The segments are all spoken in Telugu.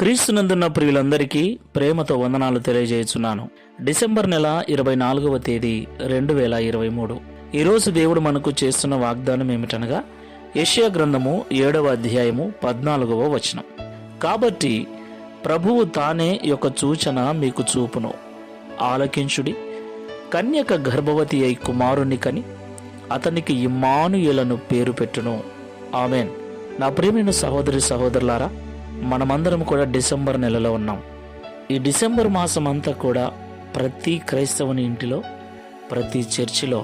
క్రీస్తునందున్న ప్రియులందరికీ ప్రేమతో వందనాలు తెలియజేస్తున్నాను. డిసెంబర్ నెల 24వ తేదీ 2023. ఈరోజు దేవుడు మనకు చేస్తున్న వాగ్దానం ఏమిటనగా యెషయా గ్రంథము 7వ అధ్యాయము 14వ వచనం. కాబట్టి ప్రభువు తానే యొక్క సూచన మీకు చూపును, ఆలకించుడి. కన్యక గర్భవతి అయి కుమారుని కని అతనికి ఇమ్మానుయేలను పేరు పెట్టును. ఆమెన్. నా ప్రియమైన సహోదరి సహోదరులారా, మనమందరం కూడా డిసెంబర్ నెలలో ఉన్నాం. ఈ డిసెంబర్ మాసం అంతా కూడా ప్రతి క్రైస్తవుని ఇంటిలో, ప్రతి చర్చిలో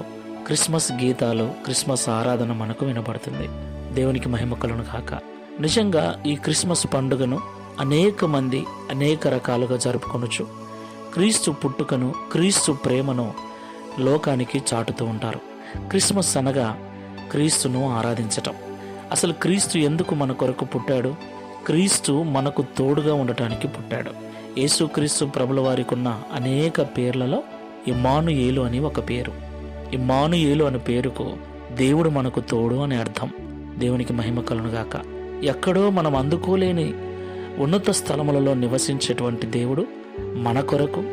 క్రిస్మస్ గీతాలు, క్రిస్మస్ ఆరాధన మనకు వినబడుతుంది. దేవునికి మహిమ కలుగును గాక. నిజంగా ఈ క్రిస్మస్ పండుగను అనేక మంది అనేక రకాలుగా జరుపుకొనొచ్చు. క్రీస్తు పుట్టుకను, క్రీస్తు ప్రేమను లోకానికి చాటుతూ ఉంటారు. క్రిస్మస్ అనగా క్రీస్తును ఆరాధించటం. అసలు క్రీస్తు ఎందుకు మన కొరకు పుట్టాడు? క్రీస్తు మనకు తోడుగా ఉండటానికి పుట్టాడు. యేసుక్రీస్తు ప్రభుల వారికి ఉన్న అనేక పేర్లలో ఇమ్మానుయేలు అని ఒక పేరు. ఇమ్మానుయేలు అనే పేరుకు దేవుడు మనకు తోడు అని అర్థం. దేవునికి మహిమ కలుగునుగాక. ఎక్కడో మనం అందుకోలేని ఉన్నత స్థలములలో నివసించేటువంటి దేవుడు మన కొరకు,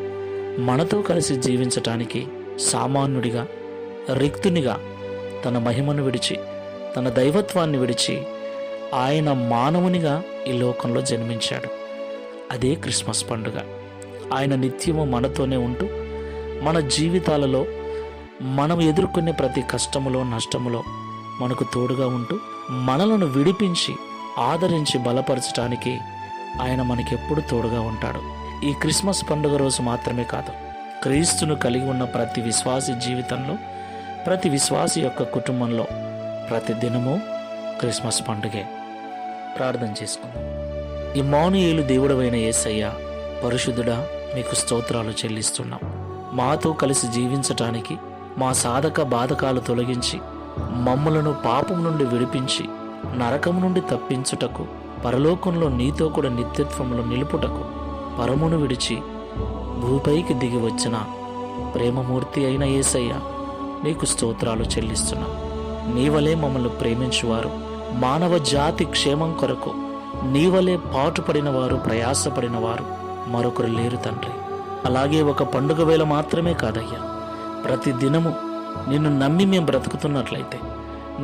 మనతో కలిసి జీవించటానికి సామాన్యుడిగా, రిక్తునిగా తన మహిమను విడిచి, తన దైవత్వాన్ని విడిచి ఆయన మానవునిగా ఈ లోకంలో జన్మించాడు. అదే క్రిస్మస్ పండుగ. ఆయన నిత్యము మనతోనే ఉంటూ, మన జీవితాలలో మనం ఎదుర్కొనే ప్రతి కష్టములో, నష్టములో మనకు తోడుగా ఉంటూ, మనలను విడిపించి, ఆదరించి బలపరచడానికి ఆయన మనకెప్పుడు తోడుగా ఉంటాడు. ఈ క్రిస్మస్ పండుగ రోజు మాత్రమే కాదు, క్రీస్తును కలిగి ఉన్న ప్రతి విశ్వాసి జీవితంలో, ప్రతి విశ్వాసి యొక్క కుటుంబంలో ప్రతి దినము క్రిస్మస్ పండుగే. ప్రార్థన చేసుకుందాం. ఇమ్మానుయేలు దేవుడవైన యేసయ్య, పరిశుద్ధుడా, మీకు స్తోత్రాలు చెల్లిస్తున్నాం. మాతో కలిసి జీవించటానికి, మా సాధక బాధకాలు తొలగించి, మమ్ములను పాపం నుండి విడిపించి, నరకం నుండి తప్పించుటకు, పరలోకంలో నీతో కూడా నిత్యత్వంలో నిలుపుటకు, పరమును విడిచి భూపైకి దిగి వచ్చిన ప్రేమమూర్తి అయిన యేసయ్య, నీకు స్తోత్రాలు చెల్లిస్తున్నాం. నీవలే మమ్మల్ని ప్రేమించువారు, మానవ జాతి క్షేమం కొరకు నీవలే పాటుపడిన వారు, ప్రయాసపడిన వారు మరొకరు లేరు తండ్రి. అలాగే ఒక పండుగ వేళ మాత్రమే కాదయ్యా, ప్రతి దినము నిన్ను నమ్మి మేము బ్రతుకుతున్నట్లయితే,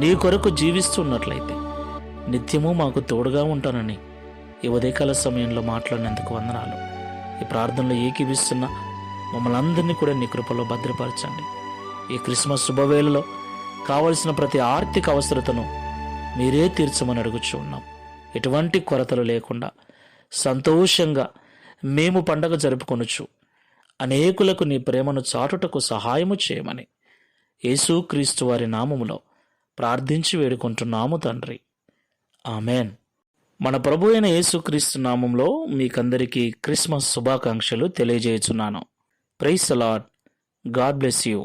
నీ కొరకు జీవిస్తున్నట్లయితే నిత్యము మాకు తోడుగా ఉంటానని ఈ ఉదయకాల సమయంలో మాట్లాడినందుకు వందనాలు. ఈ ప్రార్థనలో ఏకీవిస్తున్న మమ్మల్ని అందరినీ కూడా నీ కృపలో భద్రపరచండి. ఈ క్రిస్మస్ శుభవేళలో కావలసిన ప్రతి ఆర్థిక అవసరతను మీరే తీర్చమని అడుగుచూ ఉన్నాం. ఎటువంటి కొరతలు లేకుండా సంతోషంగా మేము పండగ జరుపుకొనొచ్చు అనేకులకు నీ ప్రేమను చాటుటకు సహాయము చేయమని యేసుక్రీస్తు వారి నామములో ప్రార్థించి వేడుకుంటున్నాము తండ్రి. ఆమెన్. మన ప్రభు అయిన యేసుక్రీస్తు నామంలో మీకందరికీ క్రిస్మస్ శుభాకాంక్షలు తెలియజేయుచున్నాను. Praise the Lord. God bless you.